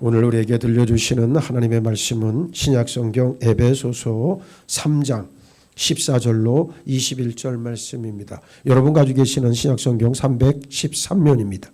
오늘 우리에게 들려주시는 하나님의 말씀은 신약성경 에베소서 3장 14절로 21절 말씀입니다. 여러분 가지고 계시는 신약성경 313면입니다.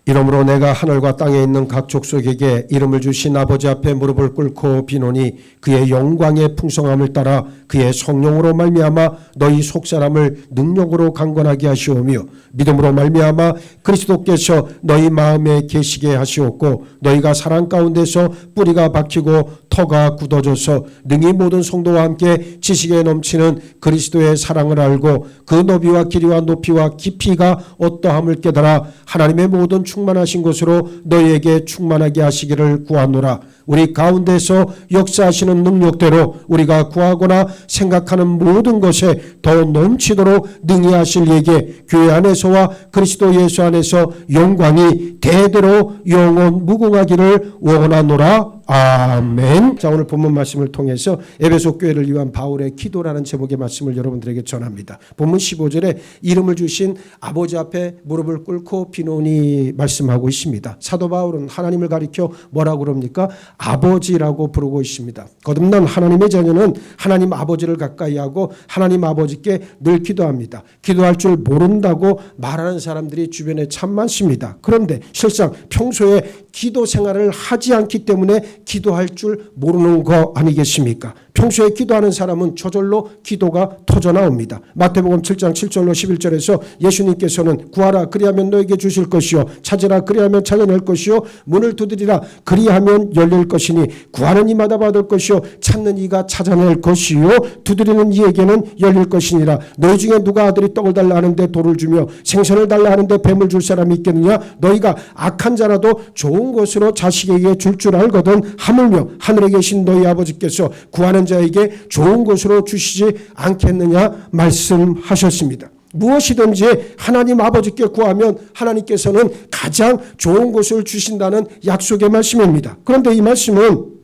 이러므로 내가 하늘과 땅에 있는 각 족속에게 이름을 주신 아버지 앞에 무릎을 꿇고 비노니 그의 영광의 풍성함을 따라 그의 성령으로 말미암아 너희 속사람을 능력으로 강건하게 하시오며 믿음으로 말미암아 그리스도께서 너희 마음에 계시게 하시옵고 너희가 사랑 가운데서 뿌리가 박히고 터가 굳어져서 능히 모든 성도와 함께 지식에 넘치는 그리스도의 사랑을 알고 그 너비와 길이와 높이와 깊이가 어떠함을 깨달아 하나님의 모든 충만하신 것으로 너희에게 충만하게 하시기를 구하노라. 우리 가운데서 역사하시는 능력대로 우리가 구하거나 생각하는 모든 것에 더 넘치도록 능히 하실 이에게 교회 안에서와 그리스도 예수 안에서 영광이 대대로 영원 무궁하기를 원하노라. 아멘. 자, 오늘 본문 말씀을 통해서 에베소 교회를 위한 바울의 기도라는 제목의 말씀을 여러분들에게 전합니다. 본문 15절에 이름을 주신 아버지 앞에 무릎을 꿇고 비노니 말씀하고 있습니다. 사도 바울은 하나님을 가리켜 뭐라고 그럽니까? 아버지라고 부르고 있습니다. 거듭난 하나님의 자녀는 하나님 아버지를 가까이 하고 하나님 아버지께 늘 기도합니다. 기도할 줄 모른다고 말하는 사람들이 주변에 참 많습니다. 그런데 실상 평소에 기도 생활을 하지 않기 때문에 기도할 줄 모르는 거 아니겠습니까? 평소에 기도하는 사람은 저절로 기도가 터져나옵니다. 마태복음 7장 7절로 11절에서 예수님께서는 구하라 그리하면 너에게 주실 것이요 찾으라 그리하면 찾아낼 것이요 문을 두드리라 그리하면 열릴 것이니 구하는 이마다 받을 것이요 찾는 이가 찾아낼 것이요 두드리는 이에게는 열릴 것이니라. 너희 중에 누가 아들이 떡을 달라 하는데 돌을 주며 생선을 달라 하는데 뱀을 줄 사람이 있겠느냐? 너희가 악한 자라도 좋은 것으로 자식에게 줄 줄 알거든 하물며 하늘에 계신 너희 아버지께서 구하는 자에게 좋은 것으로 주시지 않겠느냐 말씀하셨습니다. 무엇이든지 하나님 아버지께 구하면 하나님께서는 가장 좋은 것을 주신다는 약속의 말씀입니다. 그런데 이 말씀은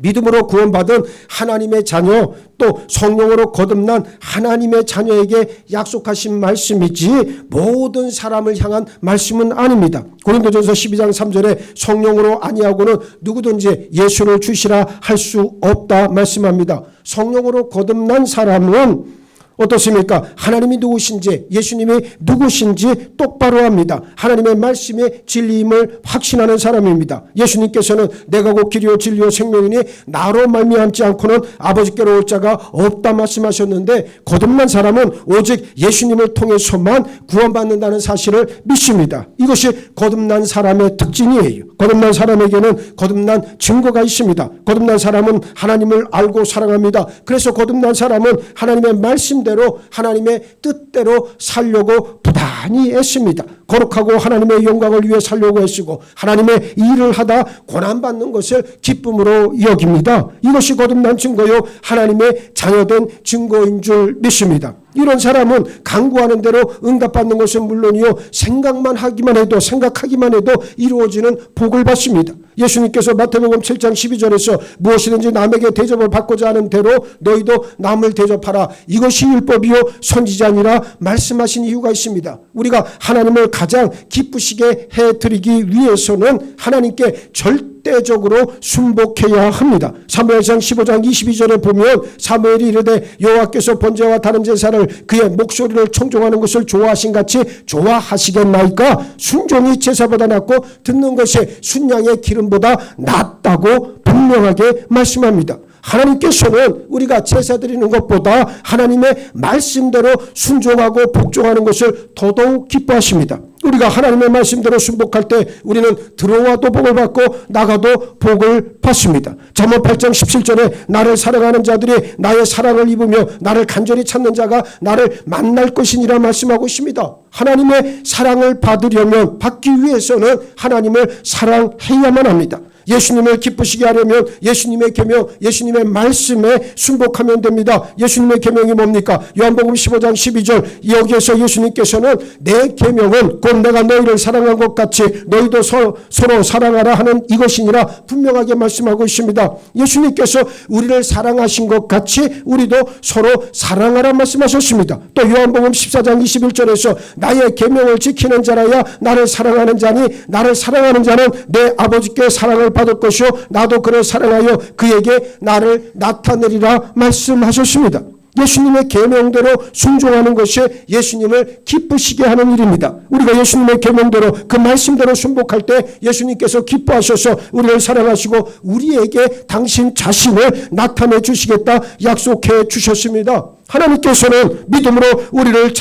믿음으로 구원받은 하나님의 자녀 또 성령으로 거듭난 하나님의 자녀에게 약속하신 말씀이지 모든 사람을 향한 말씀은 아닙니다. 고린도전서 12장 3절에 성령으로 아니하고는 누구든지 예수를 주시라 할 수 없다 말씀합니다. 성령으로 거듭난 사람은 어떻습니까? 하나님이 누구신지 예수님이 누구신지 똑바로 합니다. 하나님의 말씀의 진리임을 확신하는 사람입니다. 예수님께서는 내가 곧 길이요 진리요 생명이니 나로 말미암지 않고는 아버지께로 올 자가 없다 말씀하셨는데 거듭난 사람은 오직 예수님을 통해서만 구원받는다는 사실을 믿습니다. 이것이 거듭난 사람의 특징이에요. 거듭난 사람에게는 거듭난 증거가 있습니다. 거듭난 사람은 하나님을 알고 사랑합니다. 그래서 거듭난 사람은 하나님의 말씀대로 하나님의 뜻대로 살려고 부단히 애씁니다. 거룩하고 하나님의 영광을 위해 살려고 애쓰고 하나님의 일을 하다 고난받는 것을 기쁨으로 여깁니다. 이것이 거듭난 증거요 하나님의 자녀된 증거인 줄 믿습니다. 이런 사람은 간구하는 대로 응답받는 것은 물론이요 생각하기만 해도 이루어지는 복을 받습니다. 예수님께서 마태복음 7장 12절에서 무엇이든지 남에게 대접을 받고자 하는 대로 너희도 남을 대접하라. 이것이 율법이요 선지자니라 말씀하신 이유가 있습니다. 우리가 하나님을 가장 기쁘시게 해드리기 위해서는 하나님께 절대적으로 순복해야 합니다. 사무엘상 15장 22절에 보면 사무엘이 이르되 여호와께서 번제와 다른 제사를 그의 목소리를 청종하는 것을 좋아하신 같이 좋아하시겠나이까? 순종이 제사보다 낫고 듣는 것이 순양의 기름보다 낫다고 분명하게 말씀합니다. 하나님께서는 우리가 제사 드리는 것보다 하나님의 말씀대로 순종하고 복종하는 것을 더더욱 기뻐하십니다. 우리가 하나님의 말씀대로 순복할 때 우리는 들어와도 복을 받고 나가도 복을 받습니다. 잠언 8장 17절에 나를 사랑하는 자들이 나의 사랑을 입으며 나를 간절히 찾는 자가 나를 만날 것이니라 말씀하고 있습니다. 하나님의 사랑을 받으려면 받기 위해서는 하나님을 사랑해야만 합니다. 예수님을 기쁘시게 하려면 예수님의 계명, 예수님의 말씀에 순복하면 됩니다. 예수님의 계명이 뭡니까? 요한복음 15장 12절 여기에서 예수님께서는 내 계명은 곧 내가 너희를 사랑한 것 같이 너희도 서로 사랑하라 하는 이것이니라 분명하게 말씀하고 있습니다. 예수님께서 우리를 사랑하신 것 같이 우리도 서로 사랑하라 말씀하셨습니다. 또 요한복음 14장 21절에서 나의 계명을 지키는 자라야 나를 사랑하는 자니 나를 사랑하는 자는 내 아버지께 사랑을 받을 것이요 나도 그를 사랑하여 그에게 나를 나타내리라 말씀하셨습니다. 예수님의 계명대로 순종하는 것이 예수님을 기쁘시게 하는 일입니다. 우리가 예수님의 계명대로 그 말씀대로 순복할 때 예수님께서 기뻐하셔서 우리를 사랑하시고 우리에게 당신 자신을 나타내 주시겠다 약속해 주셨습니다. 하나님께서는 믿음으로 우리를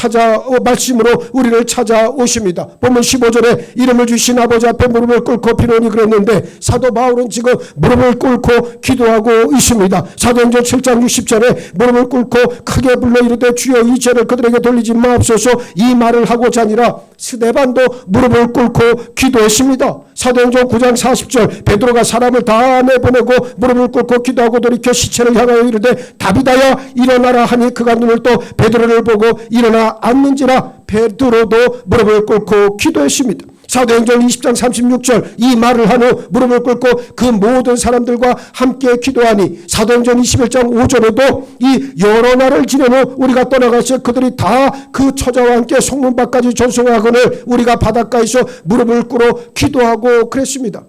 말씀으로 우리를 찾아오십니다. 본문 15절에 이름을 주신 아버지 앞에 무릎을 꿇고 비로니 그랬는데 사도 바울은 지금 무릎을 꿇고 기도하고 있습니다. 사도행전 7장 60절에 무릎을 꿇고 크게 불러 이르되 주여 이 죄를 그들에게 돌리지 마옵소서 이 말을 하고자 하니라. 스데반도 무릎을 꿇고 기도했습니다. 사도행전 9장 40절 베드로가 사람을 다 내보내고 무릎을 꿇고 기도하고 돌이켜 시체를 향하여 이르되 다비다야 일어나라 하니 그가 눈을 떠 베드로를 보고 일어나 앉는지라. 베드로도 무릎을 꿇고 기도했습니다. 사도행전 20장 36절 이 말을 한 후 무릎을 꿇고 그 모든 사람들과 함께 기도하니. 사도행전 21장 5절에도 이 여러 날을 지낸 후 우리가 떠나가서 그들이 다 그 처자와 함께 성문밖까지 전송하거늘 우리가 바닷가에서 무릎을 꿇어 기도하고 그랬습니다.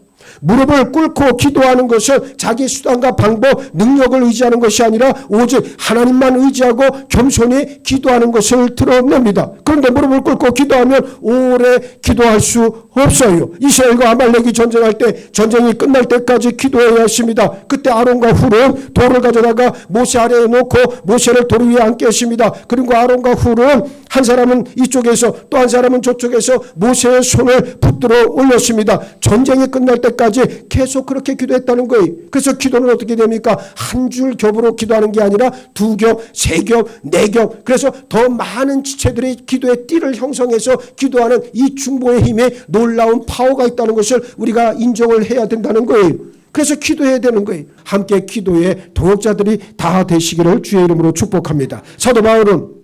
무릎을 꿇고 기도하는 것은 자기 수단과 방법, 능력을 의지하는 것이 아니라 오직 하나님만 의지하고 겸손히 기도하는 것을 드러냅니다. 그런데 무릎을 꿇고 기도하면 오래 기도할 수 없어요. 이스라엘과 아말렉이 전쟁할 때 전쟁이 끝날 때까지 기도해야 했습니다. 그때 아론과 훌은 돌을 가져다가 모세 아래에 놓고 모세를 돌 위에 앉게 했습니다. 그리고 아론과 훌은 한 사람은 이쪽에서 또 한 사람은 저쪽에서 모세의 손을 붙들어 올렸습니다. 전쟁이 끝날 때까지 계속 그렇게 기도했다는 거예요. 그래서 기도는 어떻게 됩니까? 한 줄 겹으로 기도하는 게 아니라 두 겹, 세 겹, 네 겹. 그래서 더 많은 지체들이 기도의 띠를 형성해서 기도하는 이 중보의 힘에 놀라운 파워가 있다는 것을 우리가 인정을 해야 된다는 거예요. 그래서 기도해야 되는 거예요. 함께 기도의 동역자들이 다 되시기를 주의 이름으로 축복합니다. 사도 바울은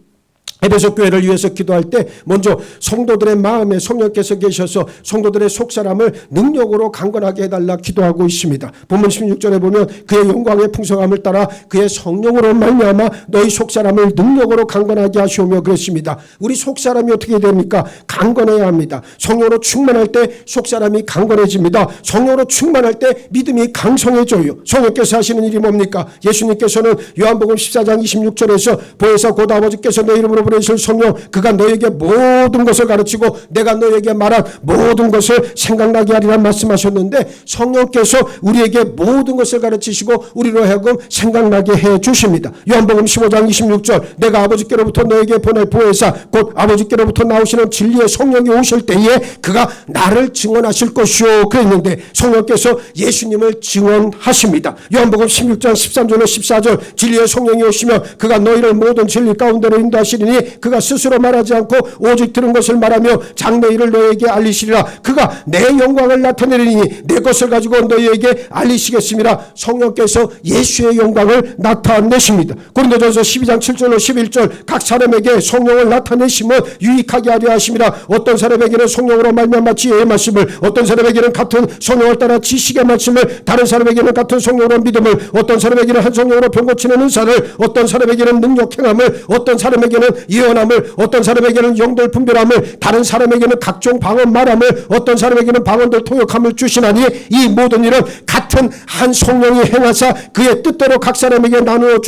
에베소 교회를 위해서 기도할 때 먼저 성도들의 마음에 성령께서 계셔서 성도들의 속사람을 능력으로 강건하게 해달라 기도하고 있습니다. 본문 16절에 보면 그의 영광의 풍성함을 따라 그의 성령으로 말미암아 너희 속사람을 능력으로 강건하게 하시오며 그랬습니다. 우리 속사람이 어떻게 됩니까? 강건해야 합니다. 성령으로 충만할 때 속사람이 강건해집니다. 성령으로 충만할 때 믿음이 강성해져요. 성령께서 하시는 일이 뭡니까? 예수님께서는 요한복음 14장 26절에서 보혜사 곧 아버지께서 내 이름으로 보내실 성령 그가 너에게 모든 것을 가르치고 내가 너에게 말한 모든 것을 생각나게 하리라 말씀하셨는데 성령께서 우리에게 모든 것을 가르치시고 우리로 하여금 생각나게 해 주십니다. 요한복음 15장 26절 내가 아버지께로부터 너에게 보낼 보혜사 곧 아버지께로부터 나오시는 진리의 성령이 오실 때에 그가 나를 증언하실 것이요 그랬는데 성령께서 예수님을 증언하십니다. 요한복음 16장 13절로 14절 진리의 성령이 오시면 그가 너희를 모든 진리 가운데로 인도하시리니 그가 스스로 말하지 않고 오직 들은 것을 말하며 장래 일을 너희에게 알리시리라. 그가 내 영광을 나타내리니 내 것을 가지고 너희에게 알리시겠습니다. 성령께서 예수의 영광을 나타내십니다. 고린도전서 12장 7절로 11절 각 사람에게 성령을 나타내심은 유익하게 하려 하심이라. 어떤 사람에게는 성령으로 말미암아 지혜의 말씀을 어떤 사람에게는 같은 성령을 따라 지식의 말씀을 다른 사람에게는 같은 성령으로 믿음을 어떤 사람에게는 한 성령으로 병 고치는 은사를 어떤 사람에게는 능력 행함을 어떤 사람에게는 예언함을 어떤 사람에게는 영들 분별함을 다른 사람에게는 각종 방언 말함을 어떤 사람에게는 방언들 통역함을 주시나니 이 모든 일은 같은 한 성령이 행하사 그의 뜻대로 각 사람에게 나누어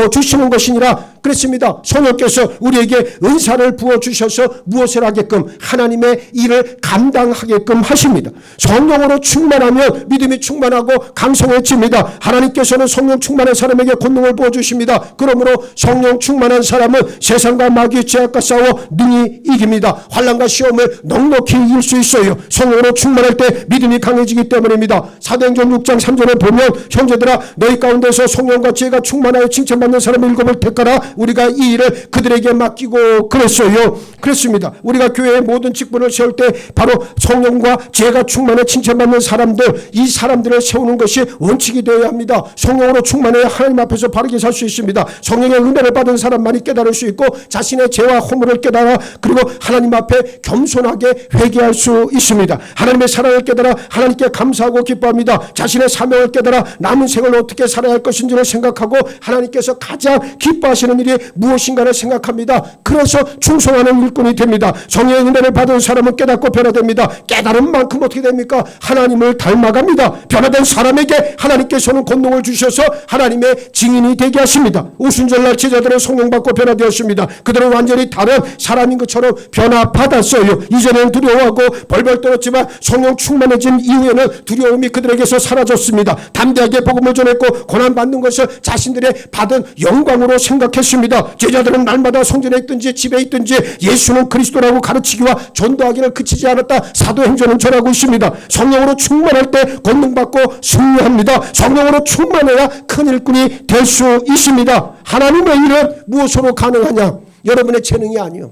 주시는 것이니라 그랬습니다. 성령께서 우리에게 은사를 부어주셔서 무엇을 하게끔 하나님의 일을 감당하게끔 하십니다. 성령으로 충만하면 믿음이 충만하고 강성해집니다. 하나님께서는 성령 충만한 사람에게 권능을 부어주십니다. 그러므로 성령 충만한 사람은 세상과 마귀의 죄악과 싸워 능히 이깁니다. 환난과 시험을 넉넉히 이길 수 있어요. 성령으로 충만할 때 믿음이 강해지기 때문입니다. 사도행전 6장 3절에 보면 형제들아 너희 가운데서 성령과 지혜가 충만하여 칭찬받는 사람을 일곱을 택하라. 우리가 이 일을 그들에게 맡기고 그랬어요. 그랬습니다. 우리가 교회의 모든 직분을 세울 때 바로 성령과 지혜가 충만해 칭찬받는 사람들 이 사람들을 세우는 것이 원칙이 되어야 합니다. 성령으로 충만해야 하나님 앞에서 바르게 살 수 있습니다. 성령의 은혜를 받은 사람만이 깨달을 수 있고 자신의 죄와 허물을 깨달아 그리고 하나님 앞에 겸손하게 회개할 수 있습니다. 하나님의 사랑을 깨달아 하나님께 감사하고 기뻐합니다. 자신의 사명을 깨달아 남은 생을 어떻게 살아야 할 것인지를 생각하고 하나님께서 가장 기뻐하시는 일이 무엇인가를 생각합니다. 그래서 충성하는 일꾼이 됩니다. 성령의 은혜를 받은 사람은 깨닫고 변화됩니다. 깨달은 만큼 어떻게 됩니까? 하나님을 닮아갑니다. 변화된 사람에게 하나님께서는 권능을 주셔서 하나님의 증인이 되게 하십니다. 오순절날 제자들은 성령 받고 변화되었습니다. 그들은 완전히 다른 사람인 것처럼 변화받았어요. 이전에는 두려워하고 벌벌 떨었지만 성령 충만해진 이후에는 두려움이 그들에게서 사라졌습니다. 담대하게 복음을 전했고 고난받는 것을 자신들의 받은 영광으로 생각했습니다. 제자들은 날마다 성전에 있든지 집에 있든지 예수는 그리스도라고 가르치기와 전도하기를 그치지 않았다. 사도행전은 전하고 있습니다. 성령으로 충만할 때 권능받고 승리합니다. 성령으로 충만해야 큰 일꾼이 될 수 있습니다. 하나님의 일은 무엇으로 가능하냐? 여러분의 재능이 아니요.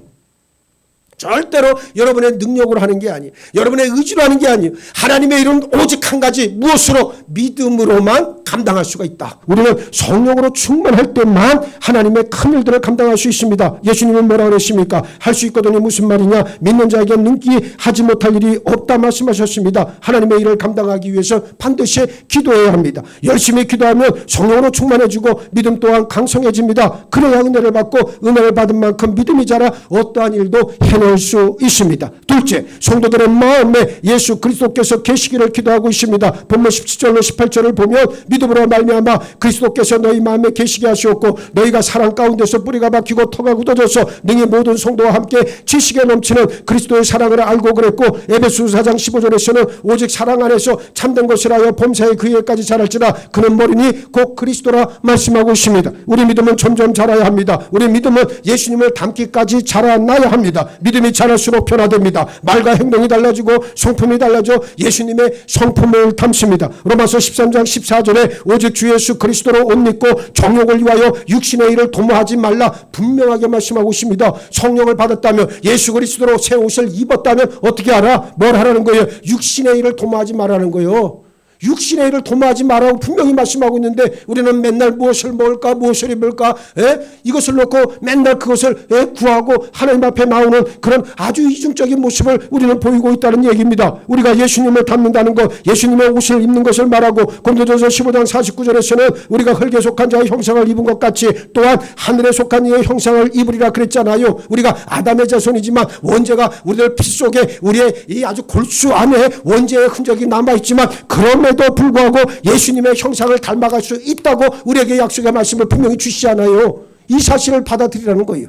절대로 여러분의 능력으로 하는 게 아니에요. 여러분의 의지로 하는 게 아니에요. 하나님의 일은 오직 한 가지, 무엇으로? 믿음으로만 감당할 수가 있다. 우리는 성령으로 충만할 때만 하나님의 큰 일들을 감당할 수 있습니다. 예수님은 뭐라고 그랬습니까? 할 수 있거든요. 무슨 말이냐? 믿는 자에게 능히 하지 못할 일이 없다 말씀하셨습니다. 하나님의 일을 감당하기 위해서 반드시 기도해야 합니다. 열심히 기도하면 성령으로 충만해지고 믿음 또한 강성해집니다. 그래야 은혜를 받고 은혜를 받은 만큼 믿음이 자라 어떠한 일도 해낼 수 있습니다. 둘째, 성도들의 마음에 예수 그리스도께서 계시기를 기도하고 있습니다. 본문 17절로 18절을 보면 믿음으로 말미암아 그리스도께서 너희 마음에 계시게 하시었고 너희가 사랑 가운데서 뿌리가 박히고 터가 굳어져서 능히 모든 성도와 함께 지식에 넘치는 그리스도의 사랑을 알고 그랬고 에베소서 4장 15절에서는 오직 사랑 안에서 참된 것을 하여 범사에 그 일까지 자랄지라 그는 머리니 곧 그리스도라 말씀하고 있습니다. 우리 믿음은 점점 자라야 합니다. 우리 믿음은 예수님을 닮기까지 자라나야 합니다. 믿음이 자랄수록 변화됩니다. 말과 행동이 달라지고 성품이 달라져 예수님의 성품을 담습니다. 로마서 13장 14절에 오직 주 예수 그리스도로 옷 입고 정욕을 위하여 육신의 일을 도모하지 말라 분명하게 말씀하고 있습니다. 성령을 받았다면 예수 그리스도로 새 옷을 입었다면 어떻게 알아? 뭘 하라는 거예요? 육신의 일을 도모하지 말라는 거예요. 육신의 일을 도모하지 말라고 분명히 말씀하고 있는데 우리는 맨날 무엇을 먹을까 무엇을 입을까 이것을 놓고 맨날 그것을 구하고 하나님 앞에 나오는 그런 아주 이중적인 모습을 우리는 보이고 있다는 얘기입니다. 우리가 예수님을 닮는다는 것, 예수님의 옷을 입는 것을 말하고 고린도전서 15장 49절에서는 우리가 흙에 속한 자의 형상을 입은 것 같이 또한 하늘에 속한 이의 형상을 입으리라 그랬잖아요. 우리가 아담의 자손이지만 원죄가 우리들 피 속에 우리의 이 아주 골수 안에 원죄의 흔적이 남아있지만 그럼에도 불구하고 예수님의 형상을 닮아갈 수 있다고 우리에게 약속의 말씀을 분명히 주시잖아요. 이 사실을 받아들이라는 거예요.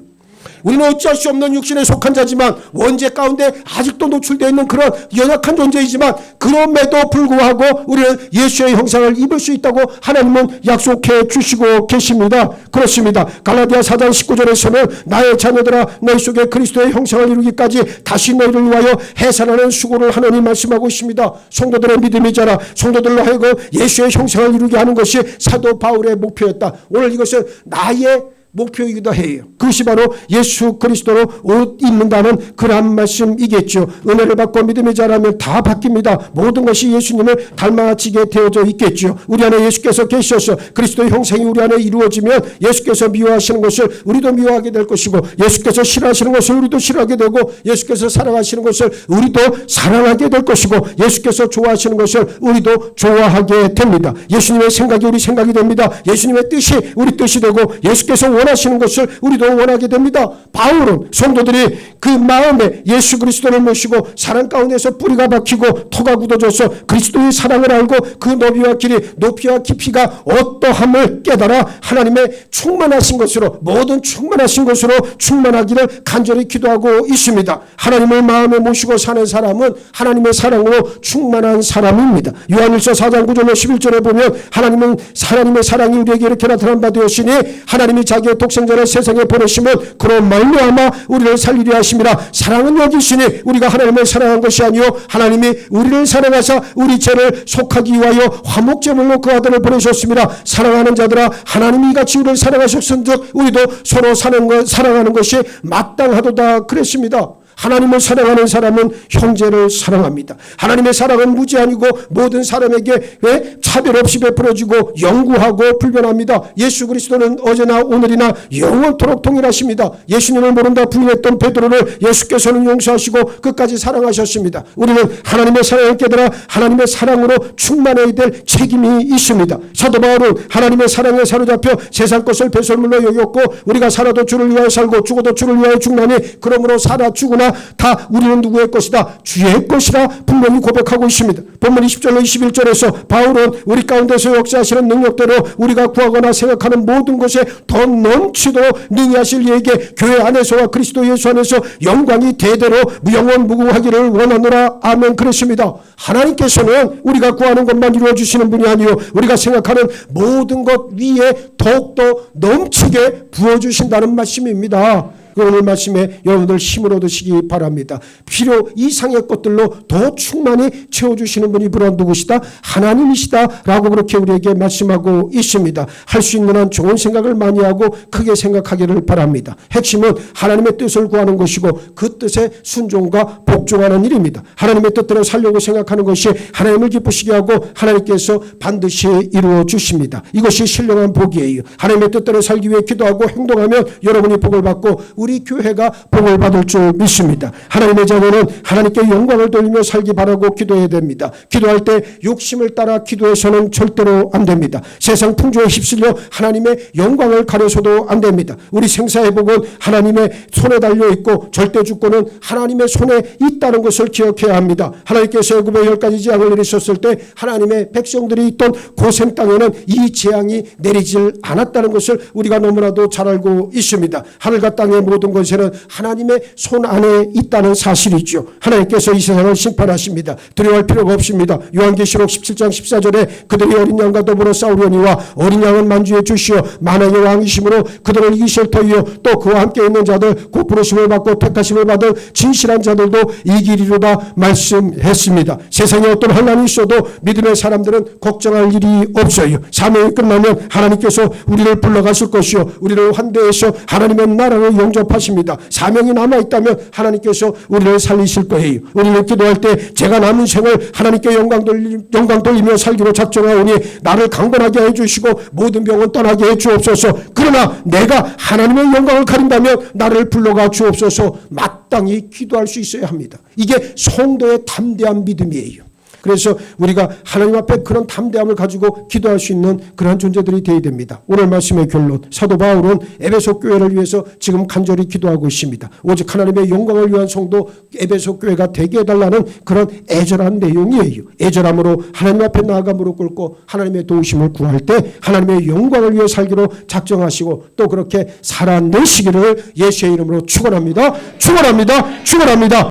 우리는 어찌할 수 없는 육신에 속한 자지만 원죄 가운데 아직도 노출되어 있는 그런 연약한 존재이지만 그럼에도 불구하고 우리는 예수의 형상을 입을 수 있다고 하나님은 약속해 주시고 계십니다. 그렇습니다. 갈라디아 4장 19절에서는 나의 자녀들아 너희 속에 그리스도의 형상을 이루기까지 다시 너희를 위하여 해산하는 수고를 하느니 말씀하고 있습니다. 성도들의 믿음이 자라 성도들로 하여금 예수의 형상을 이루게 하는 것이 사도 바울의 목표였다. 오늘 이것은 나의 목표이기도 해요. 그것이 바로 예수 그리스도로 옷 입는다는 그런 말씀이겠죠. 은혜를 받고 믿음이 자라면 다 바뀝니다. 모든 것이 예수님을 닮아지게 되어져 있겠죠. 우리 안에 예수께서 계셔서 그리스도의 형상이 우리 안에 이루어지면 예수께서 미워하시는 것을 우리도 미워하게 될 것이고 예수께서 싫어하시는 것을 우리도 싫어하게 되고 예수께서 사랑하시는 것을 우리도 사랑하게 될 것이고 예수께서 좋아하시는 것을 우리도 좋아하게 됩니다. 예수님의 생각이 우리 생각이 됩니다. 예수님의 뜻이 우리 뜻이 되고 예수께서 원하시는 것을 우리도 원하게 됩니다. 바울은 성도들이 그 마음에 예수 그리스도를 모시고 사랑 가운데서 뿌리가 박히고 터가 굳어져서 그리스도의 사랑을 알고 그 너비와 길이 높이와 깊이가 어떠함을 깨달아 하나님의 충만하신 것으로 모든 충만하신 것으로 충만하기를 간절히 기도하고 있습니다. 하나님을 마음에 모시고 사는 사람은 하나님의 사랑으로 충만한 사람입니다. 요한일서 4장 9절로 11절에 보면 하나님은 하나님의 사랑이 우리에게 이렇게 나타난 바 되었으니 하나님이 자기의 독생자를 세상에 보내시면 그로 말미암아 우리를 살리려 하심이라. 사랑은 여기 있으니 우리가 하나님을 사랑한 것이 아니요 하나님이 우리를 사랑하사 우리 죄를 속하기 위하여 화목제물로 그 아들을 보내셨습니다. 사랑하는 자들아 하나님이 이같이 우리를 사랑하셨은즉 우리도 서로 사랑하는 것이 마땅하도다 그랬습니다. 하나님을 사랑하는 사람은 형제를 사랑합니다. 하나님의 사랑은 무제한이고 모든 사람에게 차별 없이 베풀어지고 영구하고 불변합니다. 예수 그리스도는 어제나 오늘이나 영원토록 동일하십니다. 예수님을 모른다 부인했던 베드로를 예수께서는 용서하시고 끝까지 사랑하셨습니다. 우리는 하나님의 사랑을 깨달아 하나님의 사랑으로 충만해야 될 책임이 있습니다. 사도 바울은 하나님의 사랑에 사로잡혀 세상 것을 배설물로 여겼고 우리가 살아도 주를 위하여 살고 죽어도 주를 위하여 죽나니 그러므로 살아 죽으나 다 우리는 누구의 것이다? 주의 것이라 분명히 고백하고 있습니다. 본문 20절로 21절에서 바울은 우리 가운데서 역사하시는 능력대로 우리가 구하거나 생각하는 모든 것에 더 넘치도록 능히하실 이에게 교회 안에서와 그리스도 예수 안에서 영광이 대대로 무영원무궁하기를 원하노라. 아멘. 그렇습니다. 하나님께서는 우리가 구하는 것만 이루어주시는 분이 아니요 우리가 생각하는 모든 것 위에 더욱더 넘치게 부어주신다는 말씀입니다. 오늘 말씀에 여러분들 힘을 얻으시기 바랍니다. 필요 이상의 것들로 더 충만히 채워주시는 분이 바로 누구시다? 하나님이시다 라고 그렇게 우리에게 말씀하고 있습니다. 할 수 있는 한 좋은 생각을 많이 하고 크게 생각하기를 바랍니다. 핵심은 하나님의 뜻을 구하는 것이고 그 뜻에 순종과 복종하는 일입니다. 하나님의 뜻대로 살려고 생각하는 것이 하나님을 기쁘시게 하고 하나님께서 반드시 이루어 주십니다. 이것이 신령한 복이에요. 하나님의 뜻대로 살기 위해 기도하고 행동하면 여러분이 복을 받고 우리 교회가 복을 받을 줄 믿습니다. 하나님의 자녀는 하나님께 영광을 돌리며 살기 바라고 기도해야 됩니다. 기도할 때 욕심을 따라 기도해서는 절대로 안 됩니다. 세상 풍조에 휩쓸려 하나님의 영광을 가려서도 안 됩니다. 우리 생사의 복은 하나님의 손에 달려 있고 절대 주권은 하나님의 손에 있다는 것을 기억해야 합니다. 하나님께서 애굽에 10가지 재앙을 내리셨을 때 하나님의 백성들이 있던 고센 땅에는 이 재앙이 내리질 않았다는 것을 우리가 너무나도 잘 알고 있습니다. 하늘과 땅의 모든 것에는 하나님의 손 안에 있다는 사실이죠. 하나님께서 이 세상을 심판하십니다. 두려워할 필요가 없습니다. 요한계시록 17장 14절에 그들이 어린 양과 더불어 싸우려니와 어린 양은 만주의 주시오 만왕의 왕이심으로 그들을 이기실 터이요 또 그와 함께 있는 자들 곧 부르심을 받고 택하심을 받은 진실한 자들도 이기리로다 말씀했습니다. 세상에 어떤 혼란이 있어도 믿음의 사람들은 걱정할 일이 없어요. 사명이 끝나면 하나님께서 우리를 불러가실 것이요 우리를 환대해서 하나님의 나라를 영접하십니다. 사명이 남아있다면 하나님께서 우리를 살리실 거예요. 우리는 기도할 때 제가 남은 생을 하나님께 영광 돌리며 살기로 작정하오니 나를 강건하게 해주시고 모든 병은 떠나게 해주옵소서. 그러나 내가 하나님의 영광을 가린다면 나를 불러가 주옵소서. 마땅히 기도할 수 있어야 합니다. 이게 성도의 담대한 믿음이에요. 그래서 우리가 하나님 앞에 그런 담대함을 가지고 기도할 수 있는 그러한 존재들이 되어야 됩니다. 오늘 말씀의 결론, 사도 바울은 에베소 교회를 위해서 지금 간절히 기도하고 있습니다. 오직 하나님의 영광을 위한 성도 에베소 교회가 되게 해달라는 그런 애절한 내용이에요. 애절함으로 하나님 앞에 나아가 무릎 꿇고 하나님의 도우심을 구할 때 하나님의 영광을 위해 살기로 작정하시고 또 그렇게 살아내시기를 예수의 이름으로 축원합니다. 축원합니다. 축원합니다.